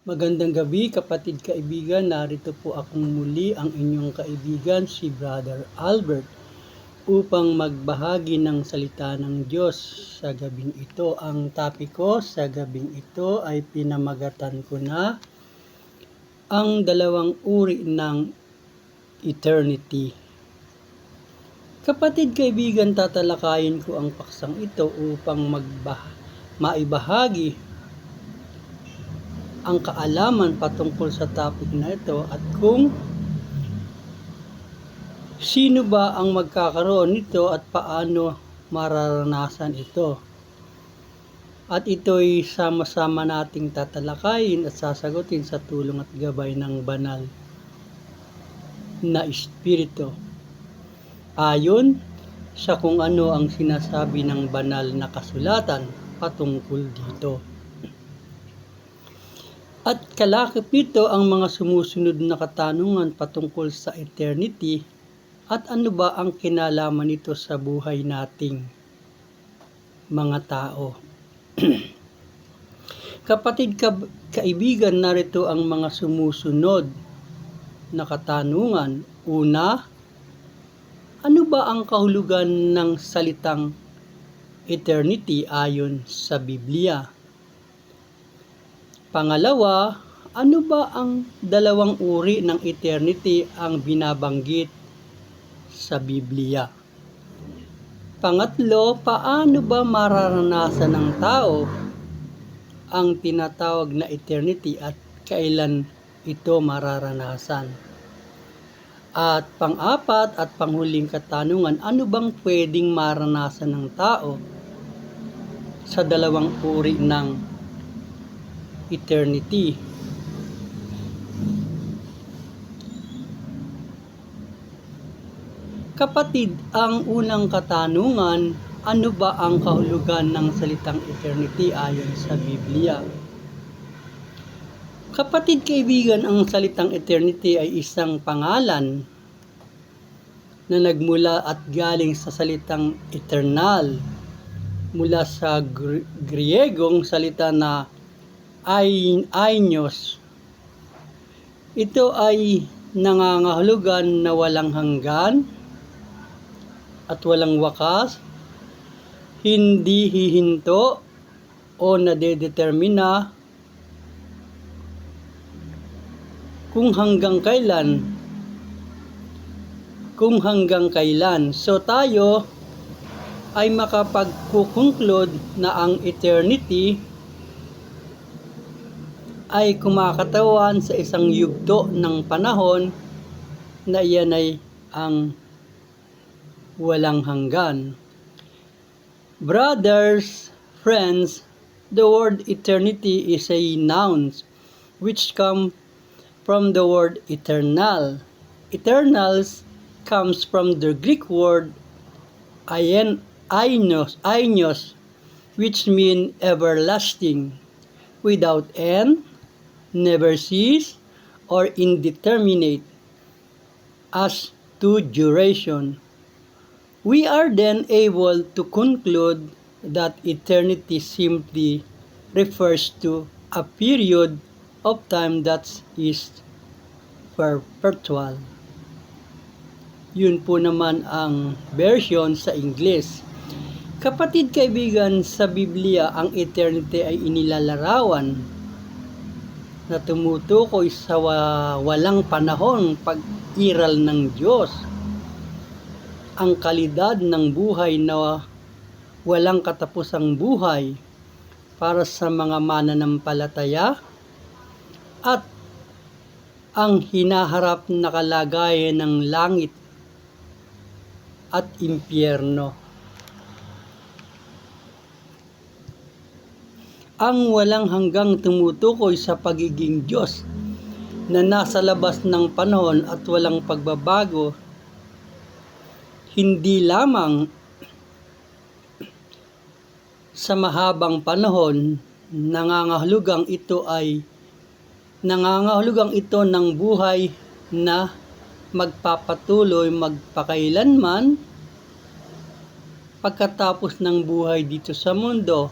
Magandang gabi kapatid kaibigan, narito po akong muli ang inyong kaibigan si Brother Albert upang magbahagi ng salita ng Diyos sa gabing ito. Ang topic ko sa gabing ito ay pinamagatan ko na ang dalawang uri ng eternity. Kapatid kaibigan, tatalakayin ko ang paksang ito upang maibahagi ang kaalaman patungkol sa topic na ito at kung sino ba ang magkakaroon nito at paano mararanasan ito. At ito'y sama-sama nating tatalakayin at sasagutin sa tulong at gabay ng banal na Espiritu. Ayon sa kung ano ang sinasabi ng banal na kasulatan patungkol dito. At kalakip nito ang mga sumusunod na katanungan patungkol sa eternity at ano ba ang kinalaman nito sa buhay nating mga tao. Kapatid kaibigan, narito ang mga sumusunod na katanungan. Una, ano ba ang kahulugan ng salitang eternity ayon sa Biblia? Pangalawa, ano ba ang dalawang uri ng eternity ang binabanggit sa Biblia? Pangatlo, paano ba mararanasan ng tao ang tinatawag na eternity at kailan ito mararanasan? At pang-apat at panghuling katanungan, ano bang pwedeng maranasan ng tao sa dalawang uri ng eternity? Kapatid, ang unang katanungan, ano ba ang kahulugan ng salitang eternity ayon sa Biblia? Kapatid kaibigan, ang salitang eternity ay isang pangalan na nagmula at galing sa salitang eternal mula sa Griegong salita na ainos. Ito ay nangangahulugan na walang hanggan at walang wakas, hindi hihinto o nadedetermina kung hanggang kailan. So tayo ay makapag-conclude na ang eternity ay kumakatawan sa isang yugto ng panahon na iyan ay ang walang hanggan. Brothers, friends, the word eternity is a noun which comes from the word eternal. Eternals comes from the Greek word ainos, which means everlasting, without end, never cease, or indeterminate as to duration. We are then able to conclude that eternity simply refers to a period of time that is perpetual. Yun po naman ang version sa English. Kapatid kaibigan, sa Biblia ang eternity ay inilalarawan na tumutukoy sa walang panahon pag-iral ng Diyos. Ang kalidad ng buhay na walang katapusang buhay para sa mga mananampalataya at ang hinaharap na kalagayan ng langit at impyerno. Ang walang hanggang tumutukoy sa pagiging Diyos na nasa labas ng panahon at walang pagbabago, hindi lamang sa mahabang panahon. Nangangahulugang ito ng buhay na magpapatuloy magpakailanman pagkatapos ng buhay dito sa mundo.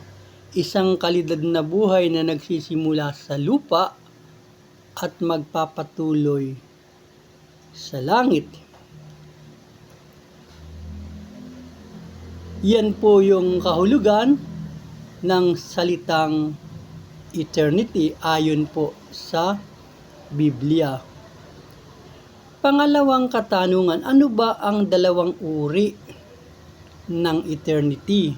Isang kalidad na buhay na nagsisimula sa lupa at magpapatuloy sa langit. Yan po yung kahulugan ng salitang eternity ayon po sa Biblia. Pangalawang katanungan, ano ba ang dalawang uri ng eternity?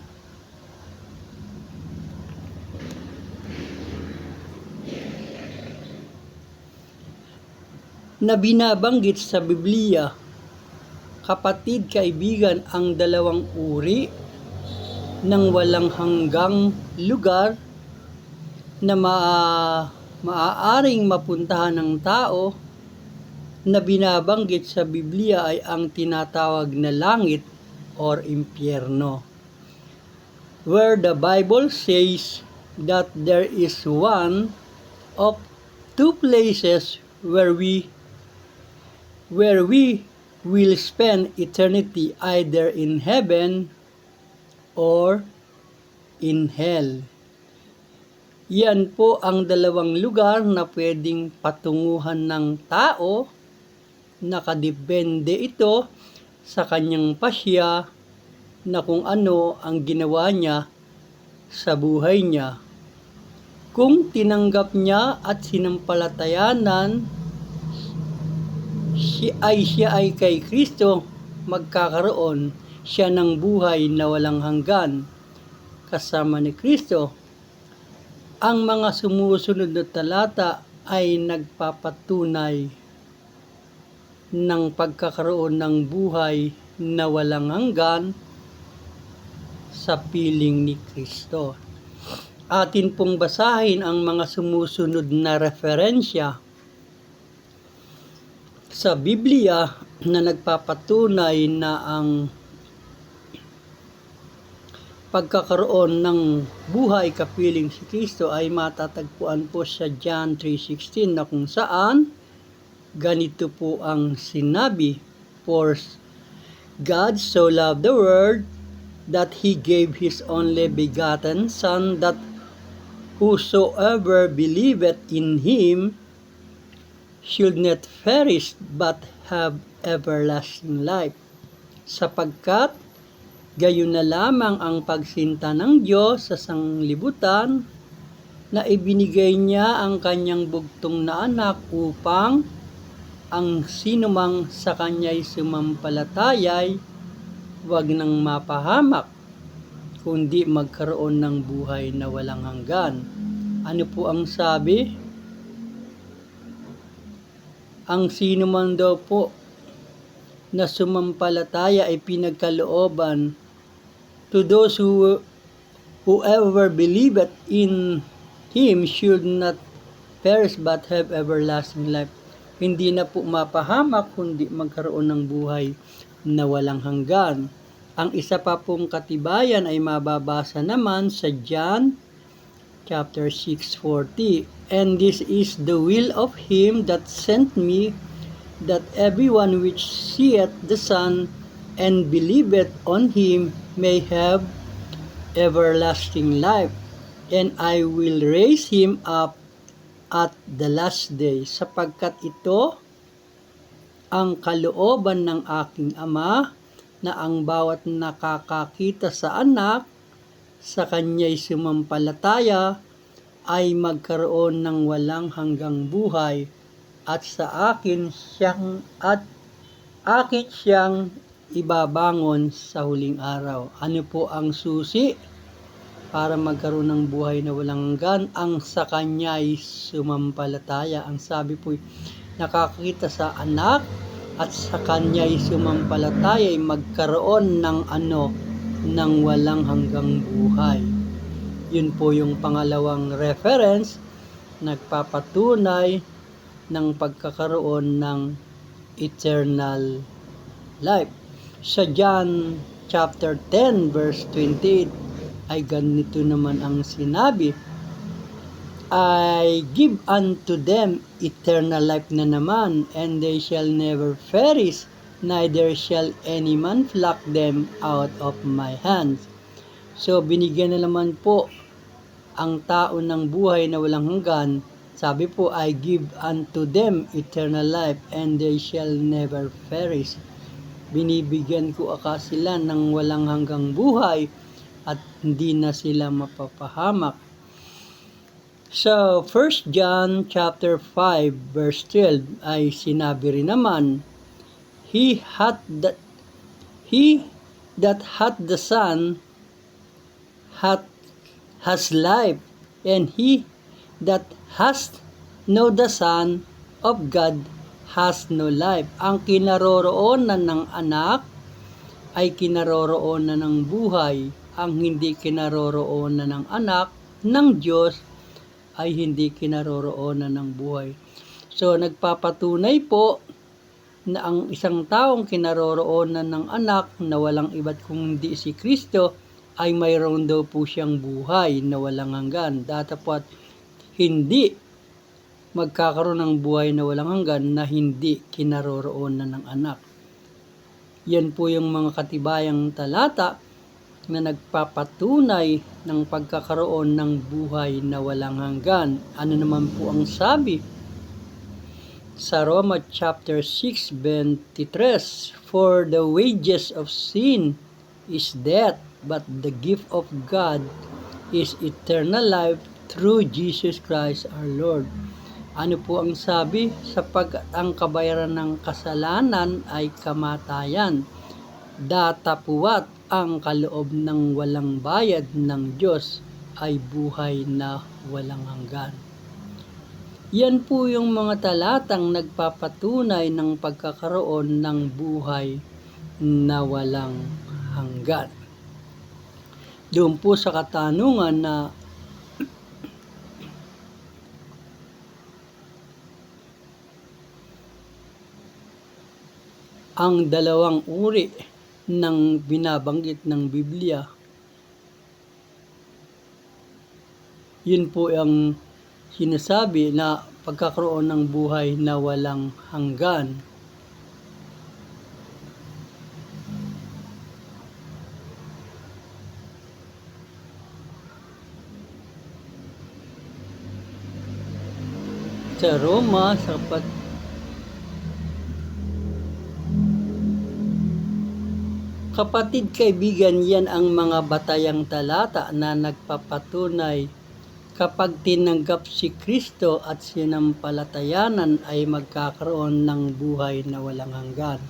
Na binabanggit sa Biblia, kapatid, kaibigan, ang dalawang uri ng walang hanggang lugar na maaaring mapuntahan ng tao na binabanggit sa Biblia ay ang tinatawag na langit or impyerno, where the Bible says that there is one of two places where we will spend eternity, either in heaven or in hell. Yan po ang dalawang lugar na pwedeng patunguhan ng tao. Nakadepende ito sa kanyang pasya na kung ano ang ginawa niya sa buhay niya. Kung tinanggap niya at sinampalatayanan siya ay kay Kristo, magkakaroon siya ng buhay na walang hanggan kasama ni Kristo. Ang mga sumusunod na talata ay nagpapatunay ng pagkakaroon ng buhay na walang hanggan sa piling ni Kristo. Atin pong basahin ang mga sumusunod na referensya sa Biblia na nagpapatunay na ang pagkakaroon ng buhay kapiling si Kristo ay matatagpuan po sa John 3:16 na kung saan ganito po ang sinabi, "For God so loved the world that He gave His only begotten Son, that whosoever believeth in Him should not perish but have everlasting life. Sapagkat gayon na lamang ang pagsinta ng Diyos sa sanglibutan na ibinigay niya ang kanyang bugtong na anak upang ang sinumang sa kanya'y sumampalatayay wag nang mapahamak, kundi magkaroon ng buhay na walang hanggan." Ano po ang sabi? Ang sino man daw po na sumampalataya ay pinagkalooban to those whoever believeth in Him should not perish but have everlasting life. Hindi na po mapahamak kundi magkaroon ng buhay na walang hanggan. Ang isa pa pong katibayan ay mababasa naman sa John chapter 6:40. "And this is the will of Him that sent me, that everyone which seeth the Son and believeth on Him may have everlasting life, and I will raise him up at the last day." Sapagkat ito ang kalooban ng aking Ama, na ang bawat nakakakita sa anak, sa kanya'y sumampalataya, ay magkaroon ng walang hanggang buhay, at sa akin siyang ibabangon sa huling araw. Ano po ang susi para magkaroon ng buhay na walang hanggan? Ang sa kanya'y sumampalataya. Ang sabi po, nakakita sa anak at sa kanya'y sumampalataya ay magkaroon ng ng walang hanggang buhay. Yun po yung pangalawang reference, nagpapatunay ng pagkakaroon ng eternal life. Sa John chapter 10 verse 28 ay ganito naman ang sinabi, "I give unto them eternal life" na naman, "and they shall never perish, neither shall any man pluck them out of my hands." So binigyan na naman po ang tao ng buhay na walang hanggan Sabi po, I give unto them eternal life and they shall never perish. Binibigyan ko sila ng walang hanggang buhay at hindi na sila mapapahamak. So, 1 John chapter 5 verse 12 ay sinabi rin naman, He that hath the Son has life, and he that has no the Son of God has no life. Ang kinaroroonan ng anak ay kinaroroonan ng buhay. Ang hindi kinaroroonan ng anak ng Diyos ay hindi kinaroroonan ng buhay. So, nagpapatunay po na ang isang taong kinaroroonan ng anak na walang iba't kundi si Kristo ay mayroon daw po siyang buhay na walang hanggan. Datapwat hindi magkakaroon ng buhay na walang hanggan na hindi kinaroroonan ng anak. Yan po yung mga katibayang talata na nagpapatunay ng pagkakaroon ng buhay na walang hanggan. Ano naman po ang sabi sa Roma chapter 6:23, For the wages of sin is death, but the gift of God is eternal life through Jesus Christ our Lord. Ano po ang sabi? Sapagkat ang kabayaran ng kasalanan ay kamatayan. Datapuwat ang kaloob ng walang bayad ng Diyos ay buhay na walang hanggan. Yan po yung mga talatang nagpapatunay ng pagkakaroon ng buhay na walang hanggan. Doon po sa katanungan na ang dalawang uri ng binabanggit ng Biblia, yun po ang sinasabi na pagkakaroon ng buhay na walang hanggan. Sa Roma, kapatid, kaibigan, yan ang mga batayang talata na nagpapatunay kapag tinanggap si Kristo at sinampalatayanan ay magkakaroon ng buhay na walang hanggan.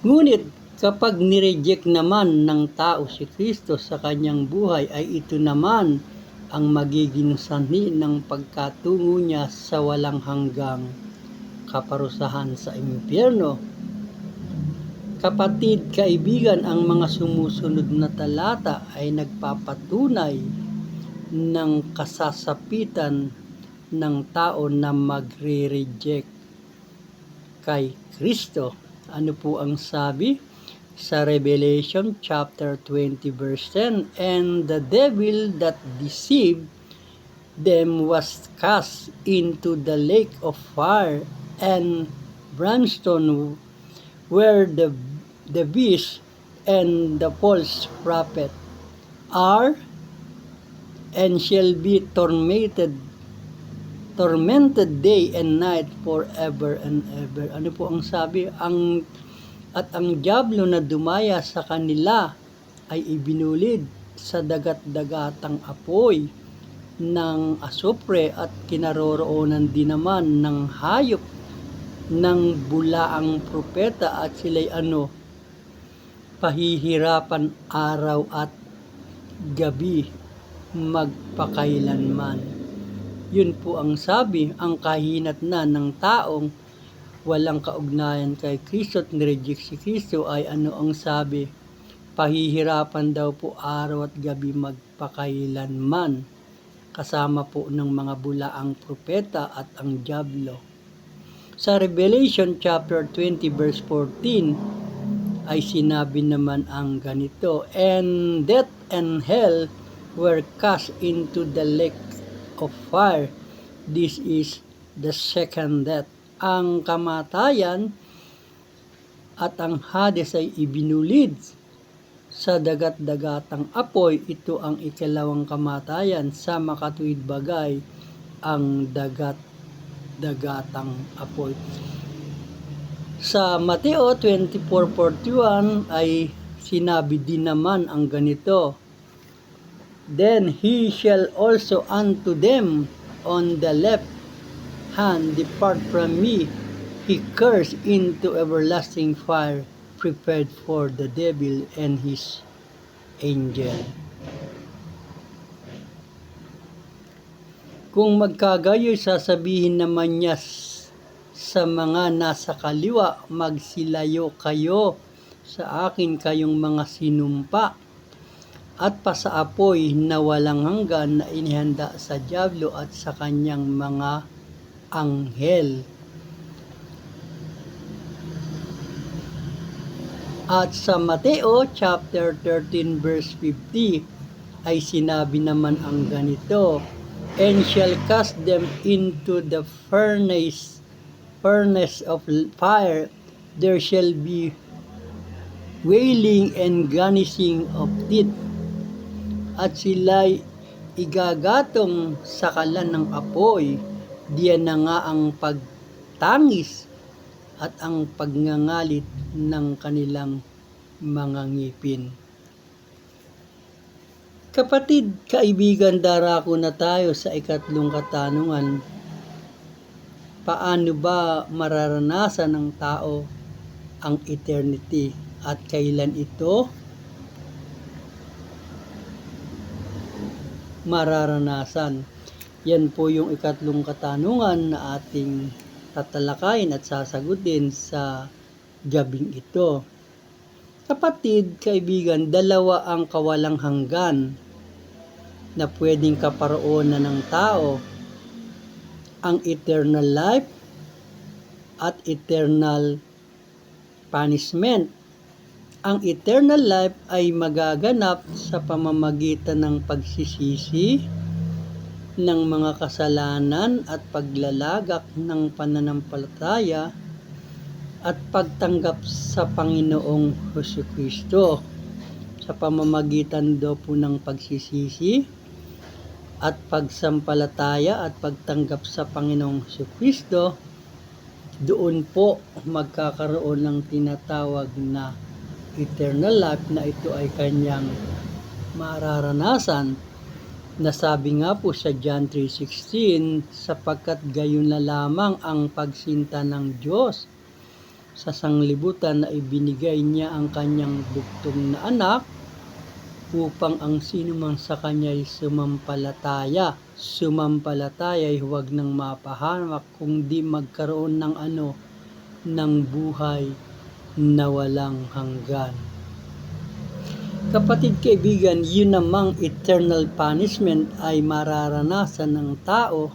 Ngunit kapag nireject naman ng tao si Kristo sa kanyang buhay ay ito naman ang magiging sanhi ng pagkatungo niya sa walang hanggang kaparusahan sa impyerno. Kapatid, kaibigan, ang mga sumusunod na talata ay nagpapatunay ng kasasapitan ng tao na magre-reject kay Kristo. Ano po ang sabi sa Revelation chapter 20 verse 10? And the devil that deceived them was cast into the lake of fire and brimstone, where the beast and the false prophet are and shall be tormented day and night forever and ever. Ano po ang sabi? Ang diablo na dumaya sa kanila ay ibinulid sa dagat-dagatang apoy ng asupre at kinaroroonan din naman ng hayop ng bulaang propeta at sila'y pahihirapan araw at gabi magpakailanman. Yun po ang sabi, ang kahinat na ng taong walang kaugnayan kay Kristo at nireject si Kristo ay ang sabi? Pahihirapan daw po araw at gabi magpakailanman, kasama po ng mga bulaang propeta at ang diablo. Sa Revelation chapter 20 verse 14 ay sinabi naman ang ganito, And death and hell were cast into the lake of fire. This is the second death. Ang kamatayan at ang Hades ay ibinulid sa dagat-dagatang apoy, ito ang ikalawang kamatayan. Sa makatuwid bagay ang dagat-dagatang apoy. Sa Mateo 24:41 ay sinabi din naman ang ganito, Then he shall also unto them on the left hand, Depart from me, he cursed, into everlasting fire, prepared for the devil and his angel. Kung magkagayoy, sasabihin naman niya sa mga nasa kaliwa, magsilayo kayo sa akin, kayong mga sinumpa at pasaapoy na walang hanggan na inihanda sa dyablo at sa kanyang mga anghel. At sa Mateo chapter 13 verse 50 ay sinabi naman ang ganito, And shall cast them into the furnace of fire, there shall be wailing and gnashing of teeth. At sila'y igagatong sa kalan ng apoy, diyan na nga ang pagtangis at ang pagngangalit ng kanilang mga ngipin. Kapatid, kaibigan, darako na tayo sa ikatlong katanungan. Paano ba mararanasan ng tao ang eternity at kailan ito mararanasan? Yan po yung ikatlong katanungan na ating tatalakayin at sasagutin sa gabing ito. Kapatid, kaibigan, dalawa ang kawalang hanggan na pwedeng kaparoonan ng tao, ang eternal life at eternal punishment. Ang eternal life ay magaganap sa pamamagitan ng pagsisisi ng mga kasalanan at paglalagak ng pananampalataya at pagtanggap sa Panginoong Jesucristo. Sa pamamagitan daw po ng pagsisisi at pagsampalataya at pagtanggap sa Panginoong Jesucristo, doon po magkakaroon ng tinatawag na eternal life, na ito ay kanyang mararanasan. Nasabi nga po sa John 3:16, sapagkat gayon na lamang ang pagsinta ng Diyos sa sanglibutan na ibinigay niya ang kanyang bugtong na anak upang ang sinumang sa kanya'y sumampalataya ay huwag nang mapahamak, kundi magkaroon ng buhay na walang hanggan. Kapatid, kaibigan, yun namang eternal punishment ay mararanasan ng tao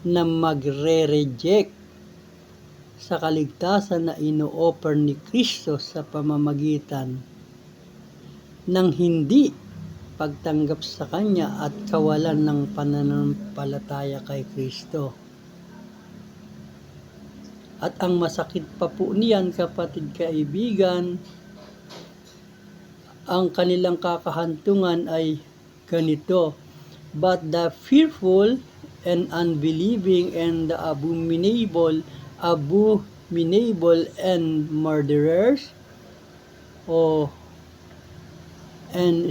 na magre-reject sa kaligtasan na ino-offer ni Kristo sa pamamagitan ng hindi pagtanggap sa Kanya at kawalan ng pananampalataya kay Kristo. At ang masakit pa po niyan, kapatid, kaibigan, ang kanilang kakahantungan ay ganito, But the fearful and unbelieving and the abominable and murderers and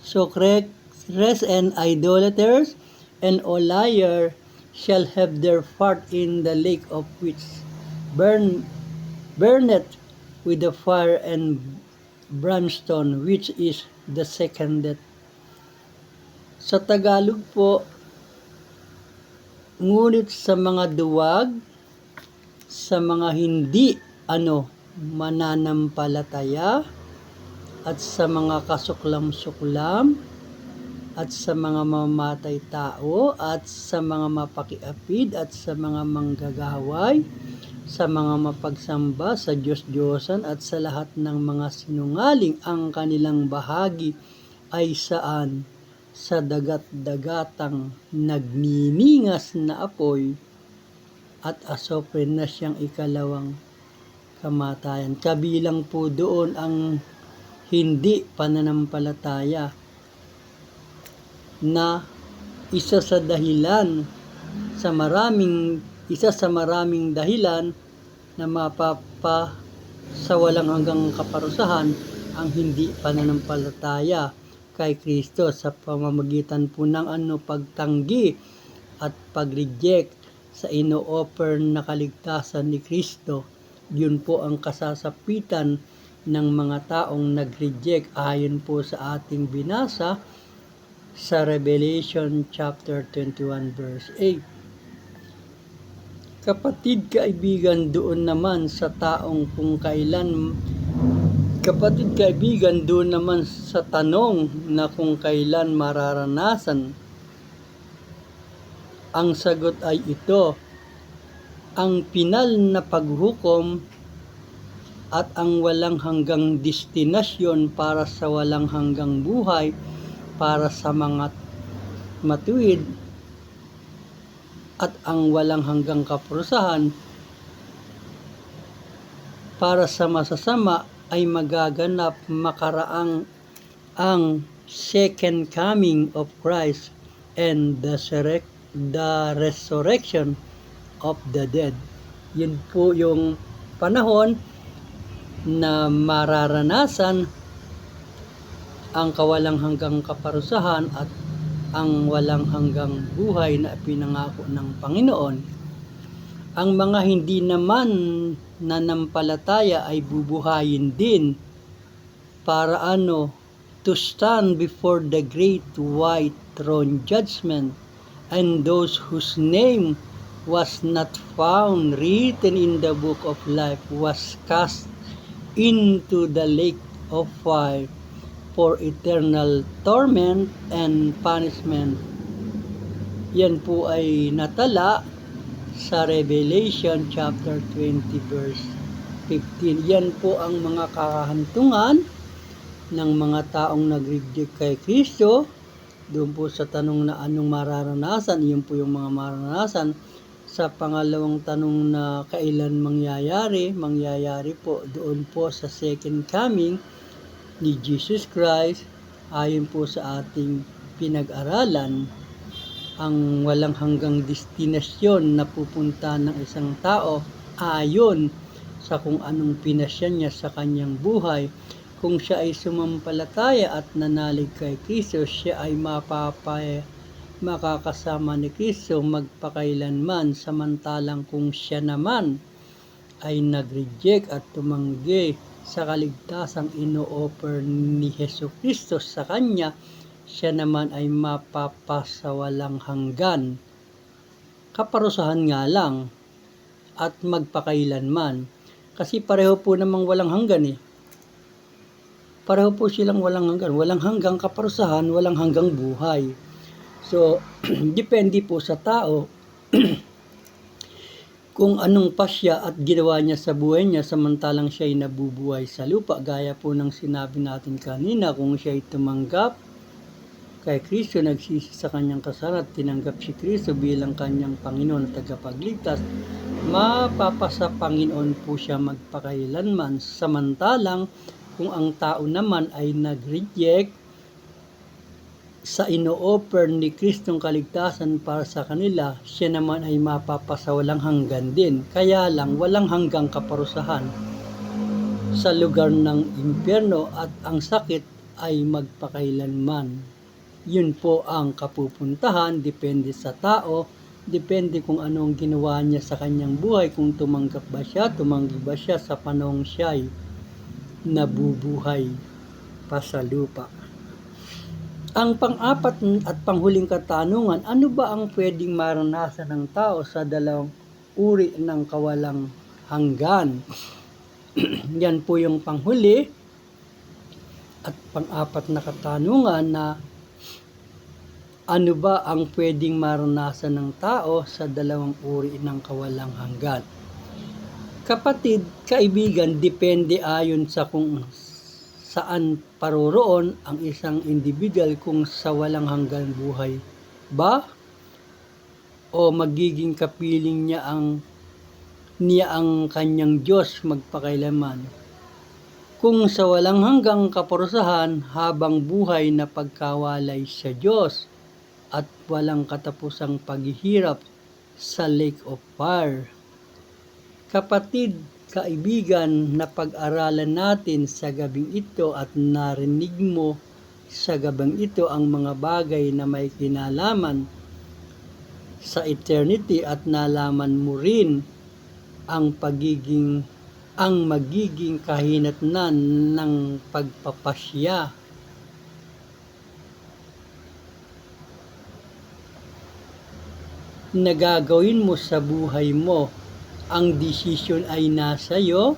sorcerers and idolaters and all liars shall have their part in the lake of which burneth with the fire and brimstone, which is the second death. Sa Tagalog po, ngunit sa mga duwag, sa mga hindi mananampalataya, at sa mga kasuklam-suklam, at sa mga mamatay tao, at sa mga mapakiapid, at sa mga manggagaway, sa mga mapagsamba sa Diyos-Diyosan, at sa lahat ng mga sinungaling, ang kanilang bahagi ay saan? Sa dagat-dagatang nagniningas na apoy at asopre na siyang ikalawang kamatayan. Kabilang po doon ang hindi pananampalataya na isa sa maraming dahilan na sa walang hanggang kaparusahan ang hindi pananampalataya kay Kristo sa pamamagitan po ng pagtanggi at pag-reject sa ino-offer na kaligtasan ni Kristo. Yun po ang kasasapitan ng mga taong nag-reject ayon po sa ating binasa sa Revelation chapter 21 verse 8. Kapatid kaibigan, doon naman sa tanong na kung kailan mararanasan, ang sagot ay ito: ang pinal na paghukom at ang walang hanggang destinasyon para sa walang hanggang buhay para sa mga matuwid, at ang walang hanggang kaparusahan para sa masasama ay magaganap makaraang ang second coming of Christ and the resurrection of the dead. Yun po yung panahon na mararanasan ang kawalang hanggang kaparusahan at ang walang hanggang buhay na pinangako ng Panginoon. Ang mga hindi naman nanampalataya ay bubuhayin din para to stand before the great white throne judgment, and those whose name was not found written in the book of life was cast into the lake of fire for eternal torment and punishment. Yan po ay natala sa Revelation chapter 20 verse 15. Yan po ang mga kahantungan ng mga taong nag-reject kay Kristo. Doon po sa tanong na anong mararanasan, yun po yung mga mararanasan. Sa pangalawang tanong na kailan mangyayari po doon po sa second coming ni Jesus Christ. Ayon po sa ating pinag-aralan, ang walang hanggang destinasyon na pupunta ng isang tao ayon sa kung anong pinasya niya sa kanyang buhay. Kung siya ay sumampalataya at nanalig kay Kristo, siya ay makakasama ni Kristo magpakailanman. Samantalang kung siya naman ay nag-reject at tumanggi sa kaligtasang ino-offer ni Hesus Kristo sa kanya, siya naman ay mapapasawalang hanggan. Kaparusahan nga lang at magpakailanman. Kasi pareho po namang walang hanggan Pareho po silang walang hanggan. Walang hanggang kaparusahan, walang hanggang buhay. So, depende po sa tao kung anong pasya at ginawa niya sa buhay niya samantalang siya ay nabubuhay sa lupa. Gaya po ng sinabi natin kanina, kung siya ay tumanggap kay Kristo, nagsisi sa kanyang kasalanan at tinanggap si Kristo bilang kanyang Panginoon at tagapagligtas, mapapasa Panginoon po siya magpakailanman. Samantalang kung ang tao naman ay nag-reject sa ino-offer ni Kristong kaligtasan para sa kanila, siya naman ay mapapasawalang hanggan din. Kaya lang walang hanggang kaparusahan sa lugar ng impyerno at ang sakit ay magpakailanman. Yun po ang kapupuntahan, depende sa tao, depende kung ano ang ginawa niya sa kanyang buhay, kung tumanggap ba siya, tumanggi ba siya sa panahong siya ay nabubuhay pa sa lupa. Ang pang-apat at panghuling katanungan, ano ba ang pwedeng maranasan ng tao sa dalawang uri ng kawalang hanggan? Yan po yung panghuli at pang-apat na katanungan na ano ba ang pwedeng maranasan ng tao sa dalawang uri ng kawalang hanggan? Kapatid, kaibigan, depende ayon sa kung saan paroroon ang isang individual, kung sa walang hanggan buhay ba o magiging kapiling niya ang niya ang kanyang Diyos magpakailanman. Kung sa walang hanggang kaparusahan habang buhay na pagkawalay sa Diyos at walang katapusang paghihirap sa lake of fire. Kapatid, kaibigan, na pag-aralan natin sa gabing ito at narinig mo sa gabing ito ang mga bagay na may kinalaman sa eternity at nalaman mo rin ang magiging kahinatnan ng pagpapasya na gagawin mo sa buhay mo. Ang desisyon ay nasa iyo.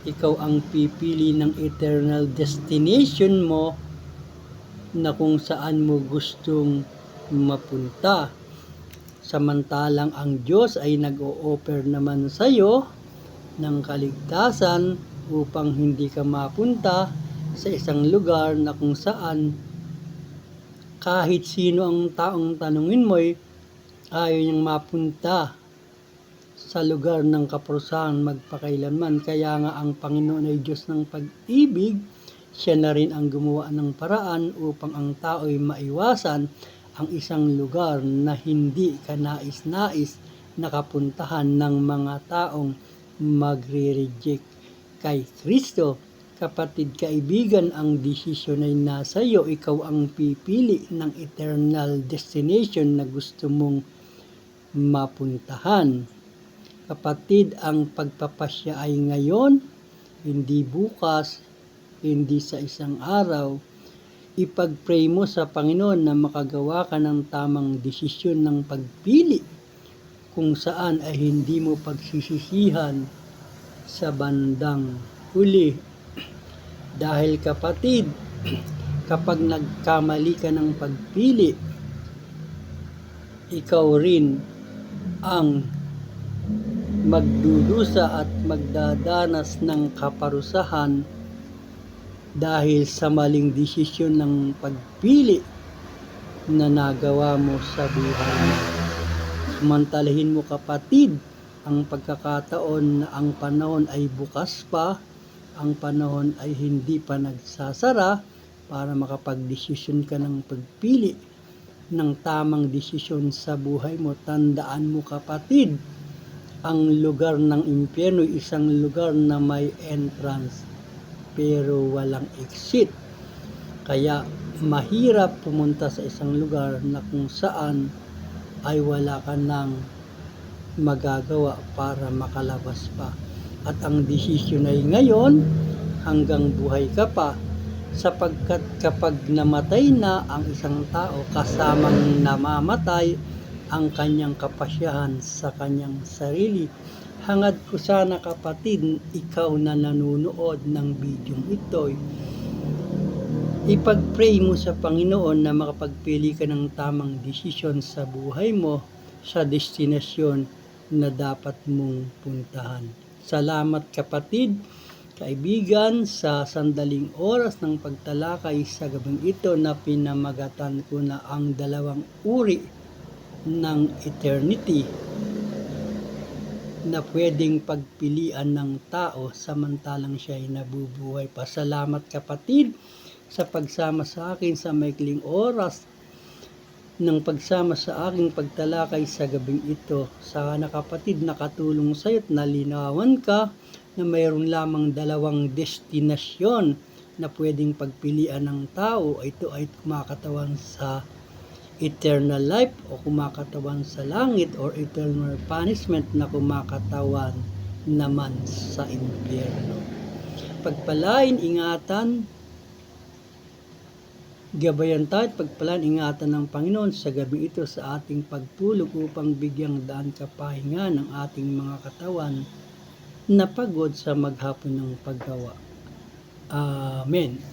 Ikaw ang pipili ng eternal destination mo na kung saan mo gustong mapunta. Samantalang ang Diyos ay nag-o-offer naman sa iyo ng kaligtasan upang hindi ka mapunta sa isang lugar na kung saan kahit sino ang taong tanungin mo ay ayaw niyang mapunta sa lugar ng kaparusahan magpakailanman. Kaya nga ang Panginoon ay Diyos ng pag-ibig. Siya na rin ang gumawa ng paraan upang ang tao ay maiwasan ang isang lugar na hindi kanais-nais nakapuntahan ng mga taong magre-reject kay Kristo. Kapatid, kaibigan, ang desisyon ay nasa iyo. Ikaw ang pipili ng eternal destination na gusto mong mapuntahan. Kapatid, ang pagpapasya ay ngayon, hindi bukas, hindi sa isang araw. Ipag-pray mo sa Panginoon na makagawa ka ng tamang desisyon ng pagpili kung saan ay hindi mo pagsisisihan sa bandang huli. Dahil kapatid, kapag nagkamali ka ng pagpili, ikaw rin ang magdudusa at magdadanas ng kaparusahan dahil sa maling desisyon ng pagpili na nagawa mo sa buhay mo. Samantalahin mo kapatid ang pagkakataon na ang panahon ay bukas pa, ang panahon ay hindi pa nagsasara para makapag-desisyon ka ng pagpili ng tamang desisyon sa buhay mo. Tandaan mo kapatid, ang lugar ng impyerno ay isang lugar na may entrance pero walang exit. Kaya mahirap pumunta sa isang lugar na kung saan ay wala ka nang magagawa para makalabas pa. At ang desisyon ay ngayon hanggang buhay ka pa, sapagkat kapag namatay na ang isang tao, kasamang namamatay ang kanyang kapasyahan sa kanyang sarili. Hangad ko sana kapatid, ikaw na nanonood ng video ito, ipag-pray mo sa Panginoon na makapagpili ka ng tamang desisyon sa buhay mo sa destinasyon na dapat mong puntahan. Salamat kapatid, kaibigan, sa sandaling oras ng pagtalakay sa gabing ito na pinamagatan ko na ang dalawang uri ng eternity na pwedeng pagpilian ng tao samantalang siya ay nabubuhay pa. Salamat kapatid sa pagsama sa akin sa maikling oras ng pagsama sa aking pagtalakay sa gabing ito. Sana kapatid nakatulong sa iyo at nalinawan ka na mayroon lamang dalawang destinasyon na pwedeng pagpilian ng tao. Ito ay kumakatawan sa eternal life o kumakatawan sa langit, or eternal punishment na kumakatawan naman sa impyerno. Pagpalain, ingatan, gabayan tayo at pagpalain, ingatan ng Panginoon sa gabi ito sa ating pagtulog upang bigyang daan kapahinga ng ating mga katawan na pagod sa maghapon ng paggawa. Amen.